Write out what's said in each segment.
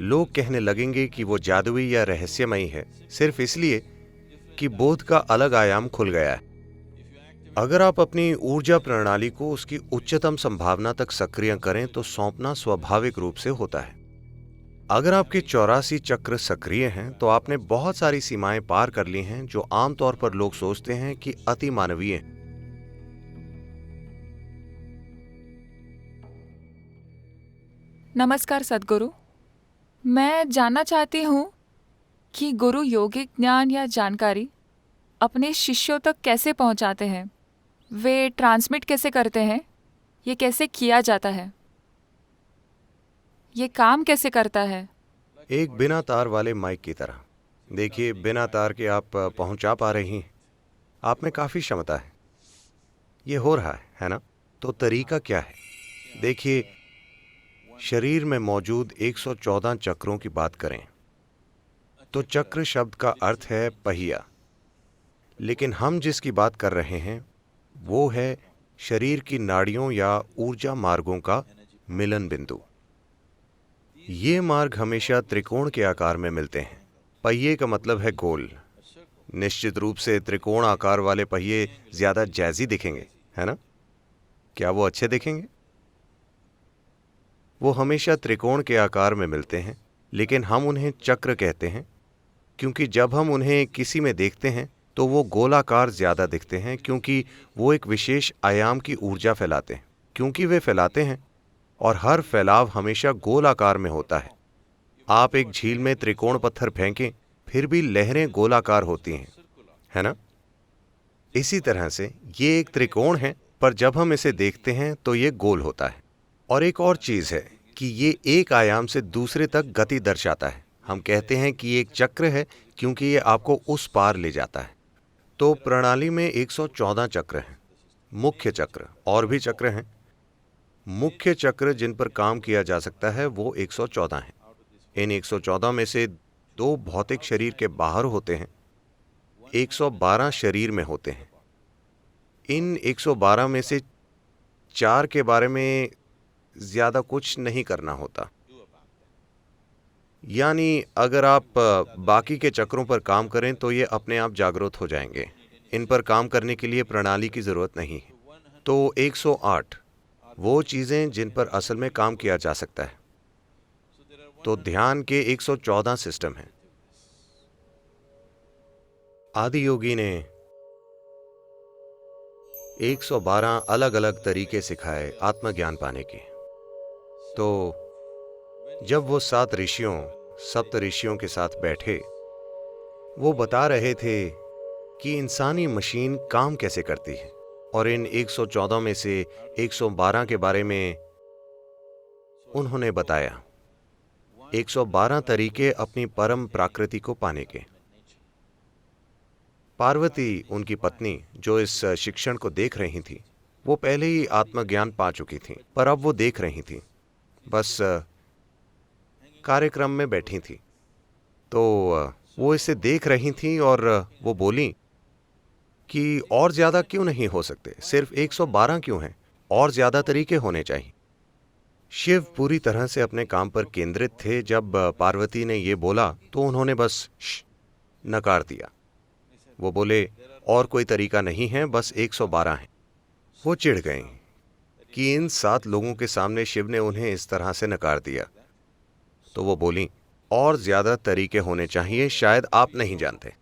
लोग कहने लगेंगे कि वो जादुई या रहस्यमयी है, सिर्फ इसलिए कि बोध का अलग आयाम खुल गया है। अगर आप अपनी ऊर्जा प्रणाली को उसकी उच्चतम संभावना तक सक्रिय करें तो सौंपना स्वाभाविक रूप से होता है। अगर आपके 84 चक्र सक्रिय हैं तो आपने बहुत सारी सीमाएं पार कर ली हैं जो आमतौर पर लोग सोचते हैं कि अति मानवीय हैं। नमस्कार सद्गुरु। मैं जानना चाहती हूँ कि गुरु यौगिक ज्ञान या जानकारी अपने शिष्यों तक कैसे पहुँचाते हैं। वे ट्रांसमिट कैसे करते हैं, ये कैसे किया जाता है, ये काम कैसे करता है। एक बिना तार वाले माइक की तरह। देखिए, बिना तार के आप पहुंचा पा रही हैं। आप में काफी क्षमता है, ये हो रहा है ना? तो तरीका क्या है? देखिए, शरीर में मौजूद 114 चक्रों की बात करें तो चक्र शब्द का अर्थ है पहिया, लेकिन हम जिसकी बात कर रहे हैं वो है शरीर की नाड़ियों या ऊर्जा मार्गों का मिलन बिंदु। ये मार्ग हमेशा त्रिकोण के आकार में मिलते हैं। पहिए का मतलब है गोल। निश्चित रूप से त्रिकोण आकार वाले पहिए ज्यादा जैज़ी दिखेंगे, है ना? क्या वो अच्छे दिखेंगे? वो हमेशा त्रिकोण के आकार में मिलते हैं, लेकिन हम उन्हें चक्र कहते हैं क्योंकि जब हम उन्हें किसी में देखते हैं तो वो गोलाकार ज्यादा दिखते हैं, क्योंकि वो एक विशेष आयाम की ऊर्जा फैलाते हैं। क्योंकि वे फैलाते हैं और हर फैलाव हमेशा गोलाकार में होता है। आप एक झील में त्रिकोण पत्थर फेंकें, फिर भी लहरें गोलाकार होती हैं, है ना? इसी तरह से ये एक त्रिकोण है, पर जब हम इसे देखते हैं तो ये गोल होता है। और एक और चीज है कि ये एक आयाम से दूसरे तक गति दर्शाता है। हम कहते हैं कि ये एक चक्र है क्योंकि ये आपको उस पार ले जाता है। तो प्रणाली में 114 चक्र हैं। मुख्य चक्र, और भी चक्र हैं। मुख्य चक्र जिन पर काम किया जा सकता है वो 114 हैं। इन 114 में से 2 भौतिक शरीर के बाहर होते हैं, 112 शरीर में होते हैं। इन 112 में से 4 के बारे में ज्यादा कुछ नहीं करना होता। यानी अगर आप बाकी के चक्रों पर काम करें तो ये अपने आप जागरूक हो जाएंगे। इन पर काम करने के लिए प्रणाली की जरूरत नहीं है। तो 108 वो चीजें जिन पर असल में काम किया जा सकता है। तो ध्यान के 114 सिस्टम हैं। आदि योगी ने 112 अलग अलग तरीके सिखाए आत्मज्ञान पाने के। तो जब वो 7 ऋषियों, सप्त ऋषियों के साथ बैठे, वो बता रहे थे कि इंसानी मशीन काम कैसे करती है, और इन 114 में से 112 के बारे में उन्होंने बताया। 112 तरीके अपनी परम प्रकृति को पाने के। पार्वती, उनकी पत्नी, जो इस शिक्षण को देख रही थी, वो पहले ही आत्मज्ञान पा चुकी थी, पर अब वो देख रही थी, बस कार्यक्रम में बैठी थी। तो वो इसे देख रही थी और वो बोली कि और ज्यादा क्यों नहीं हो सकते, सिर्फ 112 क्यों हैं, और ज्यादा तरीके होने चाहिए। शिव पूरी तरह से अपने काम पर केंद्रित थे। जब पार्वती ने ये बोला तो उन्होंने बस नकार दिया। वो बोले, और कोई तरीका नहीं है, बस 112 है। वो चिढ़ गईं कि इन 7 लोगों के सामने शिव ने उन्हें इस तरह से नकार दिया। तो वो बोली, और ज्यादा तरीके होने चाहिए, शायद आप नहीं जानते।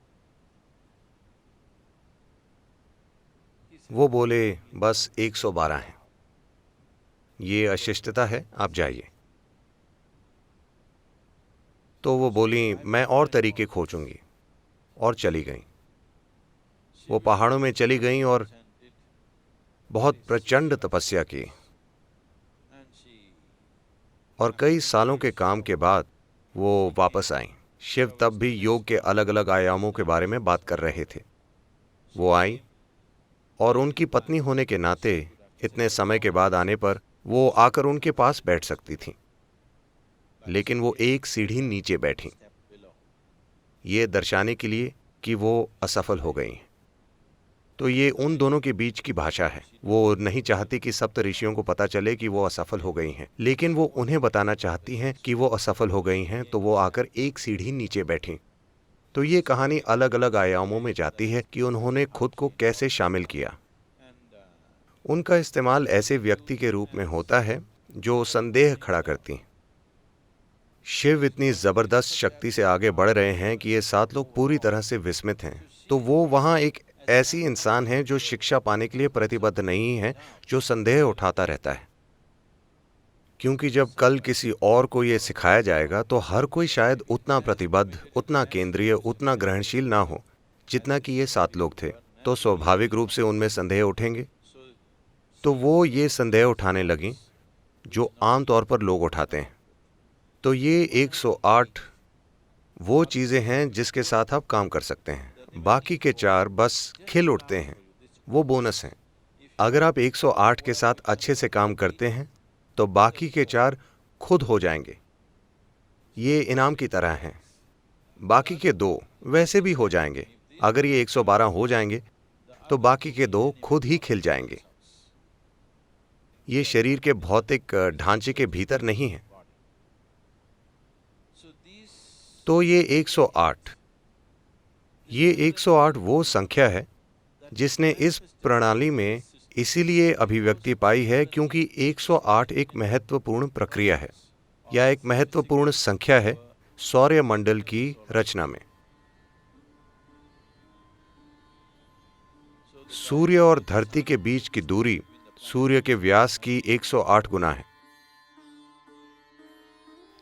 वो बोले, बस 112 है, ये अशिष्टता है, आप जाइए। तो वो बोली, मैं और तरीके खोजूंगी, और चली गईं। वो पहाड़ों में चली गईं और बहुत प्रचंड तपस्या की, और कई सालों के काम के बाद वो वापस आईं। शिव तब भी योग के अलग अलग आयामों के बारे में बात कर रहे थे। वो आई, और उनकी पत्नी होने के नाते इतने समय के बाद आने पर वो आकर उनके पास बैठ सकती थी, लेकिन वो एक सीढ़ी नीचे बैठी, ये दर्शाने के लिए कि वो असफल हो गई। तो ये उन दोनों के बीच की भाषा है। वो नहीं चाहती कि सप्त ऋषियों को पता चले कि वो असफल हो गई हैं, लेकिन वो उन्हें बताना चाहती हैं कि वो असफल हो गई हैं, तो वो आकर एक सीढ़ी नीचे बैठी। तो ये कहानी अलग अलग आयामों में जाती है कि उन्होंने खुद को कैसे शामिल किया। उनका इस्तेमाल ऐसे व्यक्ति के रूप में होता है जो संदेह खड़ा करती हैं। शिव इतनी जबरदस्त शक्ति से आगे बढ़ रहे हैं कि ये 7 लोग पूरी तरह से विस्मित हैं। तो वो वहाँ एक ऐसी इंसान है जो शिक्षा पाने के लिए प्रतिबद्ध नहीं है, जो संदेह उठाता रहता है। क्योंकि जब कल किसी और को ये सिखाया जाएगा तो हर कोई शायद उतना प्रतिबद्ध, उतना केंद्रीय, उतना ग्रहणशील ना हो जितना कि ये 7 लोग थे। तो स्वाभाविक रूप से उनमें संदेह उठेंगे। तो वो ये संदेह उठाने लगी जो आमतौर पर लोग उठाते हैं। तो ये 108 वो चीज़ें हैं जिसके साथ आप काम कर सकते हैं। बाकी के 4 बस खिल उठते हैं, वो बोनस हैं। अगर आप 108 के साथ अच्छे से काम करते हैं तो बाकी के 4 खुद हो जाएंगे। ये इनाम की तरह हैं। बाकी के 2 वैसे भी हो जाएंगे। अगर ये 112 हो जाएंगे तो बाकी के 2 खुद ही खिल जाएंगे। ये शरीर के भौतिक ढांचे के भीतर नहीं है। तो ये 108 वो संख्या है जिसने इस प्रणाली में इसीलिए अभिव्यक्ति पाई है क्योंकि 108 एक महत्वपूर्ण प्रक्रिया है या एक महत्वपूर्ण संख्या है सौर्य मंडल की रचना में। सूर्य और धरती के बीच की दूरी सूर्य के व्यास की 108 गुना है।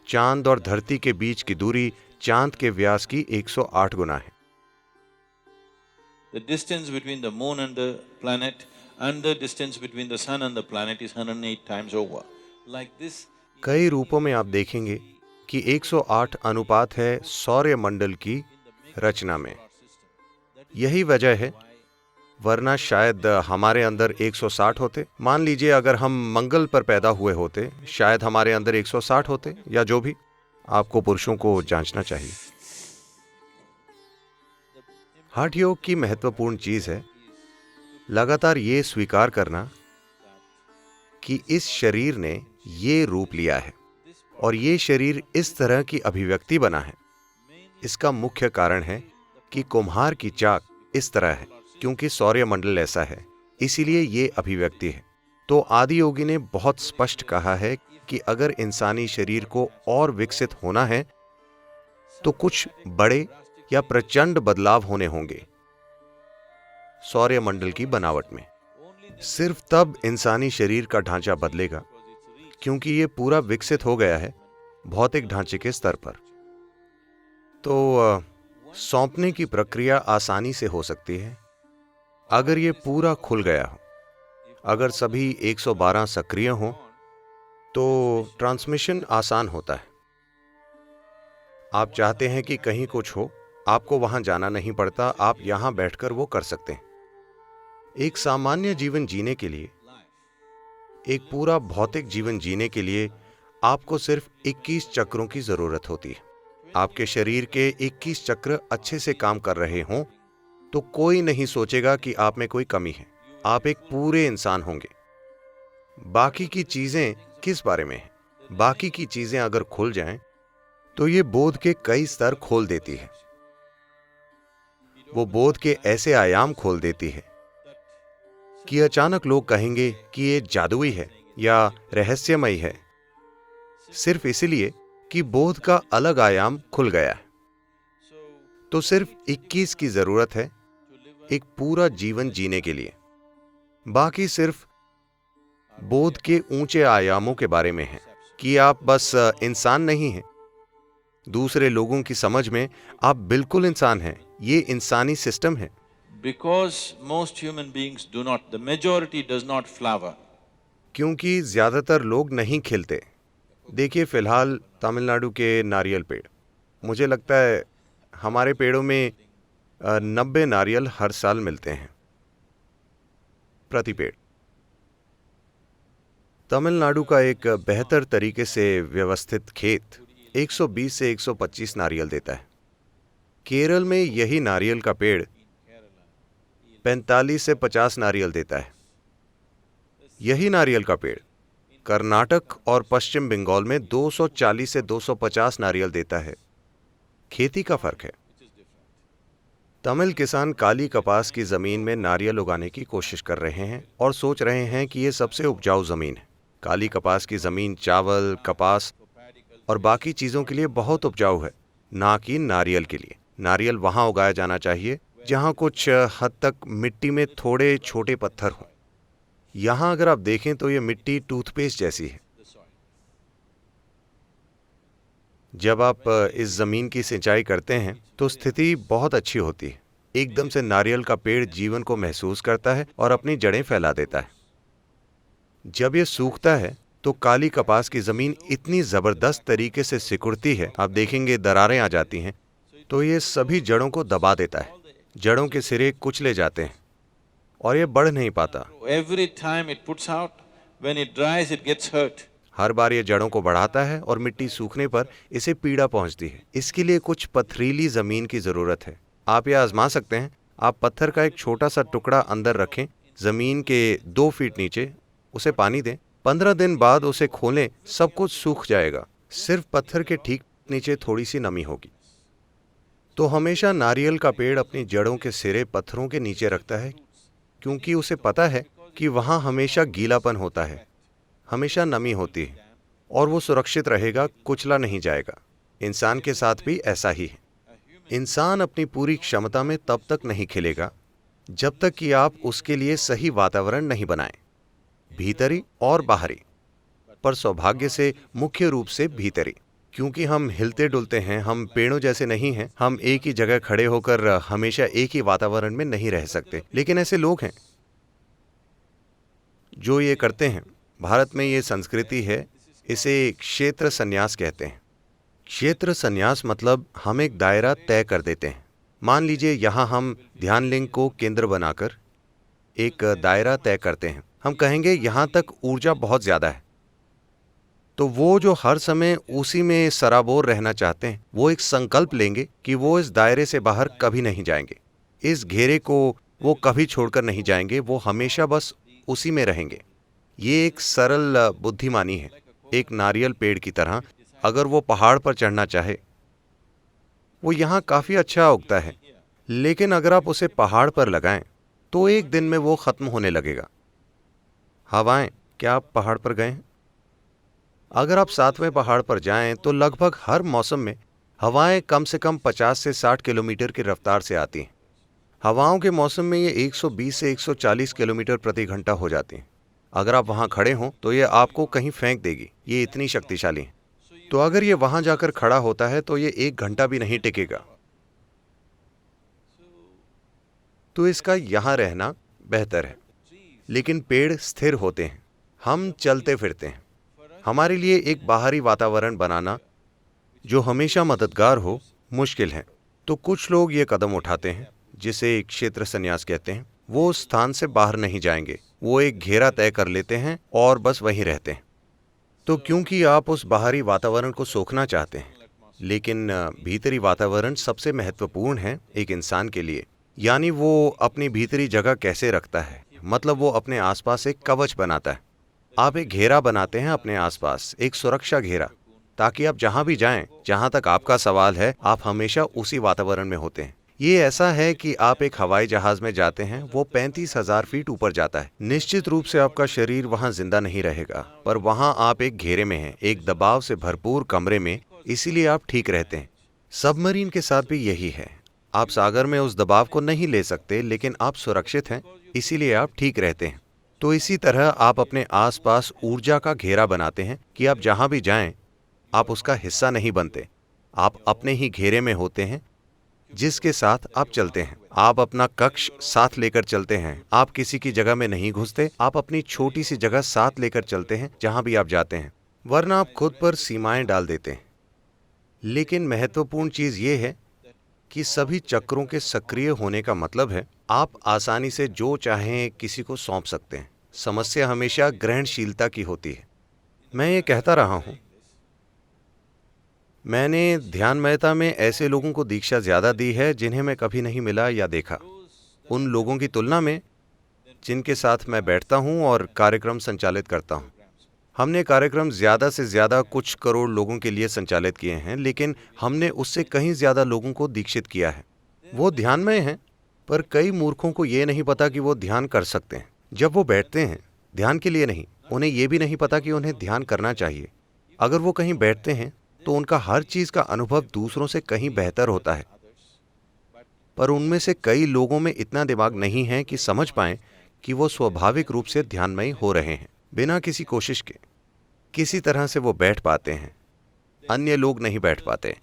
चांद और धरती के बीच की दूरी चांद के व्यास की 108 गुना है। The distance between the moon and the planet and the distance between the sun and the planet is 108 times over. Like this… कई रूपों में आप देखेंगे कि 108 अनुपात है सौर्य मंडल की रचना में। यही वजह है, वरना शायद हमारे अंदर 160 होते। मान लीजिए अगर हम मंगल पर पैदा हुए होते, शायद हमारे अंदर 160 होते या जो भी। आपको पुरुषों को जांचना चाहिए। हठ योग की महत्वपूर्ण चीज है लगातार ये स्वीकार करना कि इस शरीर ने ये रूप लिया है और ये शरीर इस तरह की अभिव्यक्ति बना है। इसका मुख्य कारण है कि कुम्हार की चाक इस तरह है क्योंकि सौर्य मंडल ऐसा है, इसीलिए ये अभिव्यक्ति है। तो आदि योगी ने बहुत स्पष्ट कहा है कि अगर इंसानी शरीर को और विकसित होना है तो कुछ बड़े या प्रचंड बदलाव होने होंगे सौर्य मंडल की बनावट में। सिर्फ तब इंसानी शरीर का ढांचा बदलेगा क्योंकि ये पूरा विकसित हो गया है भौतिक ढांचे के स्तर पर। तो सौंपने की प्रक्रिया आसानी से हो सकती है अगर ये पूरा खुल गया हो। अगर सभी 112 सक्रिय हों तो ट्रांसमिशन आसान होता है। आप चाहते हैं कि कहीं कुछ हो, आपको वहां जाना नहीं पड़ता, आप यहां बैठकर वो कर सकते हैं। एक सामान्य जीवन जीने के लिए, एक पूरा भौतिक जीवन जीने के लिए आपको सिर्फ 21 चक्रों की जरूरत होती है। आपके शरीर के 21 चक्र अच्छे से काम कर रहे हों तो कोई नहीं सोचेगा कि आप में कोई कमी है। आप एक पूरे इंसान होंगे। बाकी की चीजें किस बारे में है? बाकी की चीजें अगर खुल जाएं तो ये बोध के कई स्तर खोल देती है। वो बोध के ऐसे आयाम खोल देती है कि अचानक लोग कहेंगे कि ये जादुई है या रहस्यमयी है, सिर्फ इसलिए कि बोध का अलग आयाम खुल गया है। तो सिर्फ 21 की जरूरत है एक पूरा जीवन जीने के लिए। बाकी सिर्फ बोध के ऊंचे आयामों के बारे में है कि आप बस इंसान नहीं हैं। दूसरे लोगों की समझ में आप बिल्कुल इंसान हैं। ये इंसानी सिस्टम है। Because most human beings do not, the majority does not flower. क्योंकि ज्यादातर लोग नहीं खिलते। देखिए फिलहाल तमिलनाडु के नारियल पेड़, मुझे लगता है हमारे पेड़ों में 90 नारियल हर साल मिलते हैं प्रति पेड़। तमिलनाडु का एक बेहतर तरीके से व्यवस्थित खेत 120 से 125 नारियल देता है। केरल में यही नारियल का पेड़ 45 से 50 नारियल देता है। यही नारियल का पेड़ कर्नाटक और पश्चिम बंगाल में 240 से 250 नारियल देता है। खेती का फर्क है। तमिल किसान काली कपास की जमीन में नारियल उगाने की कोशिश कर रहे हैं और सोच रहे हैं कि ये सबसे उपजाऊ जमीन है। काली कपास की जमीन चावल, कपास और बाकी चीजों के लिए बहुत उपजाऊ है, ना कि नारियल के लिए। नारियल वहां उगाया जाना चाहिए जहां कुछ हद तक मिट्टी में थोड़े छोटे पत्थर हों। यहां अगर आप देखें तो ये मिट्टी टूथपेस्ट जैसी है। जब आप इस जमीन की सिंचाई करते हैं तो स्थिति बहुत अच्छी होती है। एकदम से नारियल का पेड़ जीवन को महसूस करता है और अपनी जड़ें फैला देता है। जब ये सूखता है तो काली कपास की जमीन इतनी जबरदस्त तरीके से सिकुड़ती है, आप देखेंगे दरारें आ जाती हैं, तो ये सभी जड़ों को दबा देता है। जड़ों के सिरे कुचले जाते हैं और ये बढ़ नहीं पाता। Every time it puts out, when it dries, it gets hurt. हर बार ये जड़ों को बढ़ाता है और मिट्टी सूखने पर इसे पीड़ा पहुंचती है। इसके लिए कुछ पथरीली जमीन की जरूरत है। आप ये आजमा सकते हैं। आप पत्थर का एक छोटा सा टुकड़ा अंदर रखें, जमीन के 2 फीट नीचे, उसे पानी दें। 15 दिन बाद उसे खोलें, सब कुछ सूख जाएगा। सिर्फ पत्थर के ठीक नीचे थोड़ी सी नमी होगी। तो हमेशा नारियल का पेड़ अपनी जड़ों के सिरे पत्थरों के नीचे रखता है, क्योंकि उसे पता है कि वहां हमेशा गीलापन होता है, हमेशा नमी होती है और वो सुरक्षित रहेगा, कुचला नहीं जाएगा। इंसान के साथ भी ऐसा ही है। इंसान अपनी पूरी क्षमता में तब तक नहीं खिलेगा जब तक कि आप उसके लिए सही वातावरण नहीं बनाएं, भीतरी और बाहरी। पर सौभाग्य से मुख्य रूप से भीतरी, क्योंकि हम हिलते डुलते हैं, हम पेड़ों जैसे नहीं हैं। हम एक ही जगह खड़े होकर हमेशा एक ही वातावरण में नहीं रह सकते। लेकिन ऐसे लोग हैं जो ये करते हैं। भारत में ये संस्कृति है, इसे क्षेत्र संन्यास कहते हैं। क्षेत्र संन्यास मतलब हम एक दायरा तय कर देते हैं। मान लीजिए यहाँ हम ध्यान लिंग को केंद्र बनाकर एक दायरा तय करते हैं। हम कहेंगे यहाँ तक ऊर्जा बहुत ज्यादा है, तो वो जो हर समय उसी में सराबोर रहना चाहते हैं, वो एक संकल्प लेंगे कि वो इस दायरे से बाहर कभी नहीं जाएंगे। इस घेरे को वो कभी छोड़कर नहीं जाएंगे, वो हमेशा बस उसी में रहेंगे। ये एक सरल बुद्धिमानी है। एक नारियल पेड़ की तरह अगर वो पहाड़ पर चढ़ना चाहे, वो यहाँ काफी अच्छा उगता है, लेकिन अगर आप उसे पहाड़ पर लगाएं तो एक दिन में वो खत्म होने लगेगा। हवाएं, क्या आप पहाड़ पर गए हैं? अगर आप 7वें पहाड़ पर जाएं तो लगभग हर मौसम में हवाएं कम से कम 50 से 60 किलोमीटर की रफ्तार से आती हैं। हवाओं के मौसम में ये 120 से 140 किलोमीटर प्रति घंटा हो जाती हैं। अगर आप वहां खड़े हों तो ये आपको कहीं फेंक देगी, ये इतनी शक्तिशाली है। तो अगर ये वहां जाकर खड़ा होता है तो ये 1 घंटा भी नहीं टिकेगा। तो इसका यहां रहना बेहतर है। लेकिन पेड़ स्थिर होते हैं, हम चलते फिरते हैं। हमारे लिए एक बाहरी वातावरण बनाना जो हमेशा मददगार हो मुश्किल है। तो कुछ लोग ये कदम उठाते हैं जिसे क्षेत्र संन्यास कहते हैं। वो उस स्थान से बाहर नहीं जाएंगे, वो एक घेरा तय कर लेते हैं और बस वहीं रहते हैं। तो क्योंकि आप उस बाहरी वातावरण को सोखना चाहते हैं, लेकिन भीतरी वातावरण सबसे महत्वपूर्ण है एक इंसान के लिए। यानी वो अपनी भीतरी जगह कैसे रखता है, मतलब वो अपने आसपास एक कवच बनाता है। आप एक घेरा बनाते हैं अपने आसपास, एक सुरक्षा घेरा, ताकि आप जहां भी जाएं, जहां तक आपका सवाल है, आप हमेशा उसी वातावरण में होते हैं। ये ऐसा है कि आप एक हवाई जहाज में जाते हैं, वो 35,000 फीट ऊपर जाता है। निश्चित रूप से आपका शरीर वहां जिंदा नहीं रहेगा, पर वहां आप एक घेरे में हैं, एक दबाव से भरपूर कमरे में, इसीलिए आप ठीक रहते हैं। सबमरीन के साथ भी यही है। आप सागर में उस दबाव को नहीं ले सकते, लेकिन आप सुरक्षित हैं, इसीलिए आप ठीक रहते हैं। तो इसी तरह आप अपने आसपास ऊर्जा का घेरा बनाते हैं कि आप जहां भी जाएं, आप उसका हिस्सा नहीं बनते। आप अपने ही घेरे में होते हैं जिसके साथ आप चलते हैं। आप अपना कक्ष साथ लेकर चलते हैं। आप किसी की जगह में नहीं घुसते, आप अपनी छोटी सी जगह साथ लेकर चलते हैं जहां भी आप जाते हैं, वरना आप खुद पर सीमाएं डाल देते हैं। लेकिन महत्वपूर्ण चीज ये है कि सभी चक्रों के सक्रिय होने का मतलब है आप आसानी से जो चाहें किसी को सौंप सकते हैं। समस्या हमेशा ग्रहणशीलता की होती है। मैं ये कहता रहा हूं, मैंने ध्यानमयता में ऐसे लोगों को दीक्षा ज्यादा दी है जिन्हें मैं कभी नहीं मिला या देखा। उन लोगों की तुलना में जिनके साथ मैं बैठता हूं और कार्यक्रम संचालित करता हूं। हमने कार्यक्रम ज़्यादा से ज़्यादा कुछ करोड़ लोगों के लिए संचालित किए हैं, लेकिन हमने उससे कहीं ज़्यादा लोगों को दीक्षित किया है। वो ध्यानमय हैं, पर कई मूर्खों को ये नहीं पता कि वो ध्यान कर सकते हैं। जब वो बैठते हैं, ध्यान के लिए नहीं, उन्हें ये भी नहीं पता कि उन्हें ध्यान करना चाहिए। अगर वो कहीं बैठते हैं तो उनका हर चीज़ का अनुभव दूसरों से कहीं बेहतर होता है, पर उनमें से कई लोगों में इतना दिमाग नहीं है कि समझ पाएं कि वो स्वाभाविक रूप से ध्यानमयी हो रहे हैं। बिना किसी कोशिश के किसी तरह से वो बैठ पाते हैं। अन्य लोग नहीं बैठ पाते,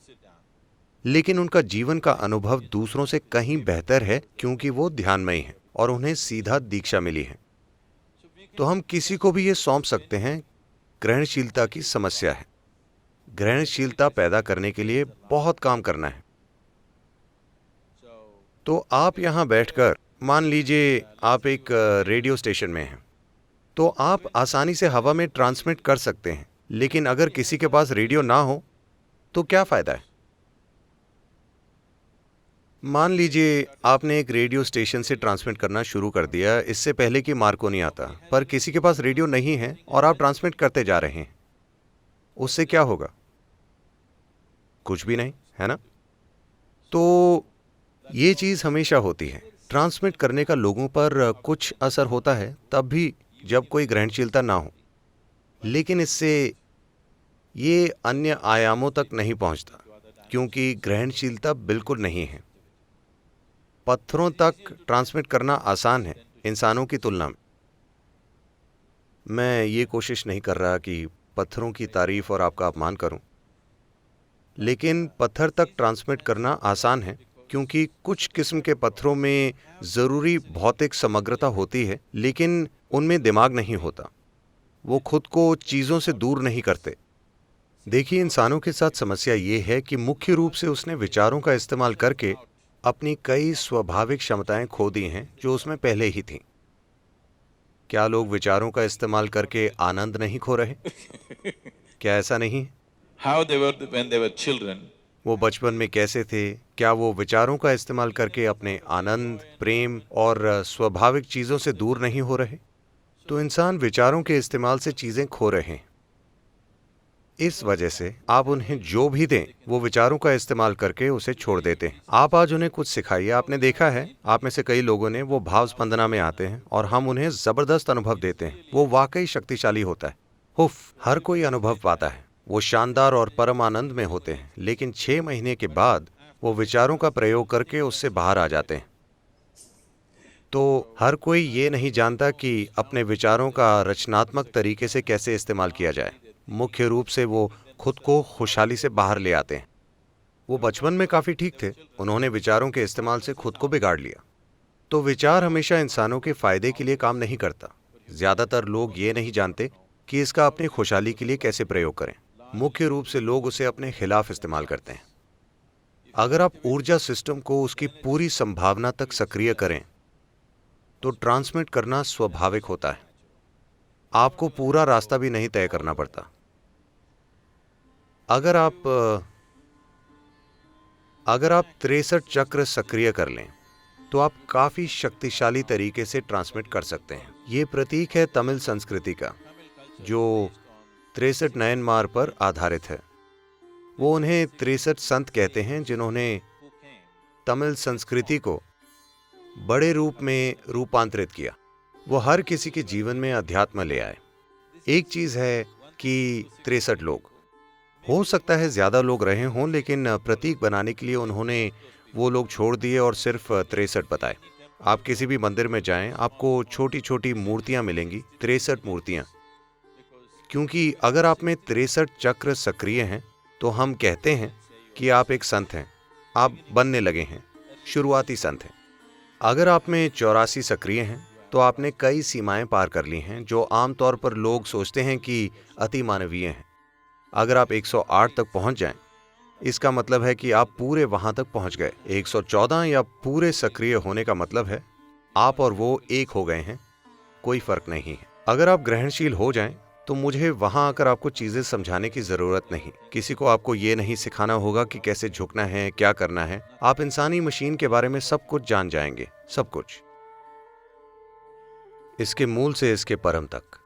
लेकिन उनका जीवन का अनुभव दूसरों से कहीं बेहतर है क्योंकि वो ध्यानमयी हैं और उन्हें सीधा दीक्षा मिली है। तो हम किसी को भी ये सौंप सकते हैं। ग्रहणशीलता की समस्या है। ग्रहणशीलता पैदा करने के लिए बहुत काम करना है। तो आप यहाँ बैठकर, मान लीजिए आप एक रेडियो स्टेशन में हैं, तो आप आसानी से हवा में ट्रांसमिट कर सकते हैं, लेकिन अगर किसी के पास रेडियो ना हो तो क्या फायदा है? मान लीजिए आपने एक रेडियो स्टेशन से ट्रांसमिट करना शुरू कर दिया इससे पहले कि मार्कोनी आता, पर किसी के पास रेडियो नहीं है और आप ट्रांसमिट करते जा रहे हैं, उससे क्या होगा? कुछ भी नहीं, है ना? तो ये चीज़ हमेशा होती है। ट्रांसमिट करने का लोगों पर कुछ असर होता है तब भी जब कोई ग्रहणशीलता ना हो, लेकिन इससे ये अन्य आयामों तक नहीं पहुंचता क्योंकि ग्रहणशीलता बिल्कुल नहीं है। पत्थरों तक ट्रांसमिट करना आसान है इंसानों की तुलना में। मैं ये कोशिश नहीं कर रहा कि पत्थरों की तारीफ और आपका अपमान करूं, लेकिन पत्थर तक ट्रांसमिट करना आसान है क्योंकि कुछ किस्म के पत्थरों में ज़रूरी भौतिक समग्रता होती है, लेकिन उनमें दिमाग नहीं होता। वो खुद को चीज़ों से दूर नहीं करते। देखिए, इंसानों के साथ समस्या ये है कि मुख्य रूप से उसने विचारों का इस्तेमाल करके अपनी कई स्वाभाविक क्षमताएं खो दी हैं जो उसमें पहले ही थीं। क्या लोग विचारों का इस्तेमाल करके आनंद नहीं खो रहे? क्या ऐसा नहीं है? How they were when they were children, वो बचपन में कैसे थे? क्या वो विचारों का इस्तेमाल करके अपने आनंद, प्रेम और स्वाभाविक चीज़ों से दूर नहीं हो रहे? तो इंसान विचारों के इस्तेमाल से चीज़ें खो रहे हैं। इस वजह से आप उन्हें जो भी दें, वो विचारों का इस्तेमाल करके उसे छोड़ देते हैं। आप आज उन्हें कुछ सिखाइए। आपने देखा है, आप में से कई लोगों ने, वो भाव स्पंदना में आते हैं और हम उन्हें ज़बरदस्त अनुभव देते हैं। वो वाकई शक्तिशाली होता है। हुफ, हर कोई अनुभव पाता है। वो शानदार और परम आनंद में होते हैं, लेकिन 6 महीने के बाद वो विचारों का प्रयोग करके उससे बाहर आ जाते हैं। तो हर कोई ये नहीं जानता कि अपने विचारों का रचनात्मक तरीके से कैसे इस्तेमाल किया जाए। मुख्य रूप से वो खुद को खुशहाली से बाहर ले आते हैं। वो बचपन में काफ़ी ठीक थे, उन्होंने विचारों के इस्तेमाल से खुद को बिगाड़ लिया। तो विचार हमेशा इंसानों के फायदे के लिए काम नहीं करता। ज़्यादातर लोग ये नहीं जानते कि इसका अपनी खुशहाली के लिए कैसे प्रयोग करें। मुख्य रूप से लोग उसे अपने खिलाफ इस्तेमाल करते हैं। अगर आप ऊर्जा सिस्टम को उसकी पूरी संभावना तक सक्रिय करें तो ट्रांसमिट करना स्वाभाविक होता है। आपको पूरा रास्ता भी नहीं तय करना पड़ता। अगर आप 63 चक्र सक्रिय कर लें तो आप काफ़ी शक्तिशाली तरीके से ट्रांसमिट कर सकते हैं। ये प्रतीक है तमिल संस्कृति का, जो 63 नयनमार पर आधारित है। वो उन्हें 63 संत कहते हैं जिन्होंने तमिल संस्कृति को बड़े रूप में रूपांतरित किया। वो हर किसी के जीवन में अध्यात्म ले आए। एक चीज़ है कि 63 लोग, हो सकता है ज़्यादा लोग रहे हों, लेकिन प्रतीक बनाने के लिए उन्होंने वो लोग छोड़ दिए और सिर्फ 63 बताए। आप किसी भी मंदिर में जाएं, आपको छोटी छोटी मूर्तियां मिलेंगी, 63 मूर्तियां, क्योंकि अगर आप में 63 चक्र सक्रिय हैं तो हम कहते हैं कि आप एक संत हैं, आप बनने लगे हैं, शुरुआती संत हैं। अगर आप में 84 सक्रिय हैं तो आपने कई सीमाएं पार कर ली हैं जो आमतौर पर लोग सोचते हैं कि अति मानवीय हैं। अगर आप 108 तक पहुंच जाएं, इसका मतलब है कि आप पूरे वहां तक पहुंच गए। 114 या पूरे सक्रिय होने का मतलब है आप और वो एक हो गए हैं, कोई फर्क नहीं है। अगर आप ग्रहणशील हो जाएं तो मुझे वहां आकर आपको चीजें समझाने की जरूरत नहीं। किसी को आपको ये नहीं सिखाना होगा कि कैसे झुकना है, क्या करना है। आप इंसानी मशीन के बारे में सब कुछ जान जाएंगे, सब कुछ, इसके मूल से इसके परम तक।